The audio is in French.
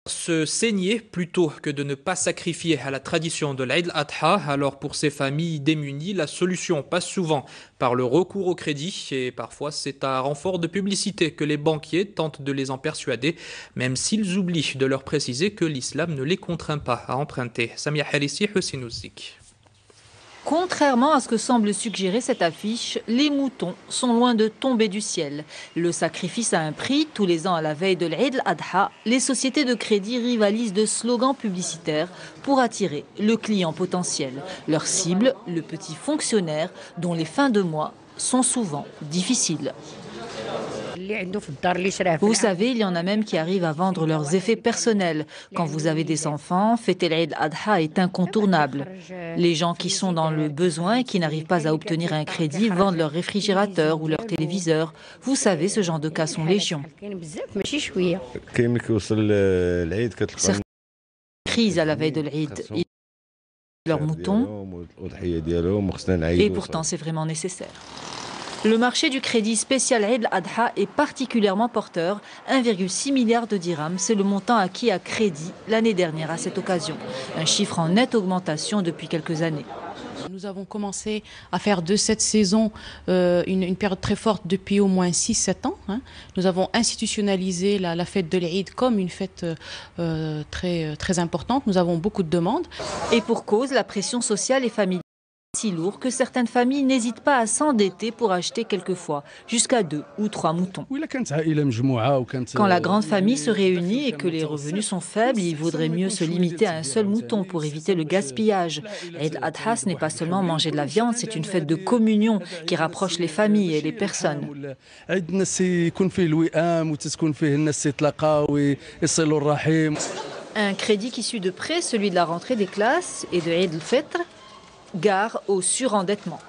Se saigner plutôt que de ne pas sacrifier à la tradition de l'Aïd al-Adha. Alors pour ces familles démunies, la solution passe souvent par le recours au crédit et parfois c'est à renfort de publicité que les banquiers tentent de les en persuader, même s'ils oublient de leur préciser que l'islam ne les contraint pas à emprunter. Samia Harissi, Hussein Ouzik. Contrairement à ce que semble suggérer cette affiche, les moutons sont loin de tomber du ciel. Le sacrifice a un prix. Tous les ans, à la veille de l'Eid al-Adha, les sociétés de crédit rivalisent de slogans publicitaires pour attirer le client potentiel. Leur cible, le petit fonctionnaire dont les fins de mois sont souvent difficiles. Vous savez, il y en a même qui arrivent à vendre leurs effets personnels. Quand vous avez des enfants, fêter l'Eid al-Adha est incontournable. Les gens qui sont dans le besoin et qui n'arrivent pas à obtenir un crédit vendent leur réfrigérateur ou leur téléviseur. Vous savez, ce genre de cas sont légion. Certains crisent à la veille de l'Eid. Ils leurs moutons et pourtant c'est vraiment nécessaire. Le marché du crédit spécial Eid al-Adha est particulièrement porteur. 1,6 milliard de dirhams, c'est le montant acquis à crédit l'année dernière à cette occasion. Un chiffre en nette augmentation depuis quelques années. Nous avons commencé à faire de cette saison une période très forte depuis au moins 6-7 ans. Nous avons institutionnalisé la fête de l'Eid comme une fête très importante. Nous avons beaucoup de demandes. Et pour cause, la pression sociale et familiale si lourd que certaines familles n'hésitent pas à s'endetter pour acheter quelquefois jusqu'à 2 ou 3 moutons. Quand la grande famille se réunit et que les revenus sont faibles, il vaudrait mieux se limiter à un seul mouton pour éviter le gaspillage. Eid al-Adha, ce n'est pas seulement manger de la viande, c'est une fête de communion qui rapproche les familles et les personnes. Un crédit qui suit de près celui de la rentrée des classes et de Eid al-Fitr, gare au surendettement.